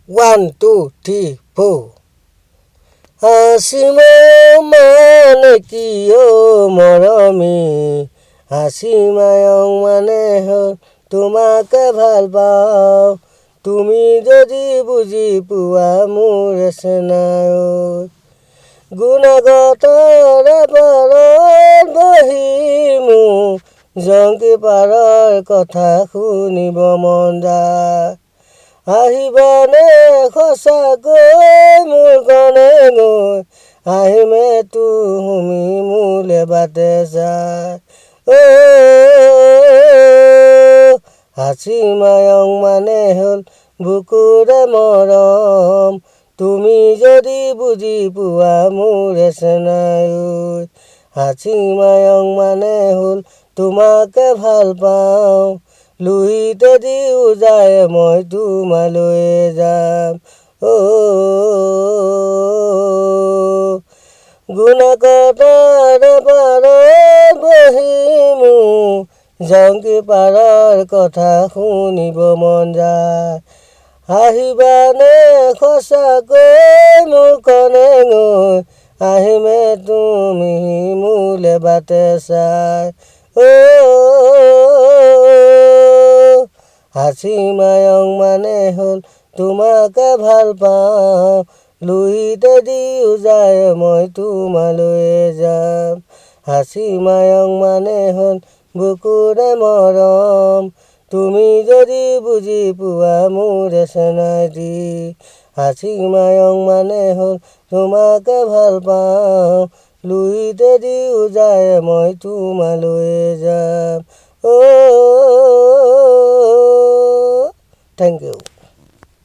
1 2 3 4 হাসিম মানে কি ও মৰমী হাসি মায়ং মানে হ'ল তোমাকে ভাল পাওঁ তুমি যদি বুজি পোৱা মোৰ চেনাই গুণগতৰ পাৰত বহি মোৰ জংকি পাৰৰ কথা শুনিব মন যায় আহিবানে সঁচাকৈ মোৰ কণে গৈ আহিমে তুমি মোলে বাটে চাই হাসি মায়ং মানে হ'ল বুকুৰে মৰম তুমি যদি বুজি পোৱা মোৰ চেনাই হাসি মায়ং মানে হ'ল তোমাকে ভাল পাওঁ লুহিতে দি উজাই মই তোমালৈ যাম গুণগতৰ পাৰত বহি মোৰ জংকি পাৰৰ কথা শুনিব মন যায় আহিবানে সঁচাকৈ মোৰ কণে গৈ আহিমে তুমি মোলে বাটে চাই হাসি মায়ং মানে হ'ল তোমাকে ভাল পাওঁ লুহিতে দি উজাই মই তোমালৈ যাম হাসি মায়ং মানে হ'ল বুকুৰে মৰম তুমি যদি বুজি পোৱা মোৰ চেনাই দি হাসি মায়ং মানে হ'ল তোমাকে ভাল পাওঁ লুহিতে দি উজাই মই তোমালৈ যাম থেংক ইউ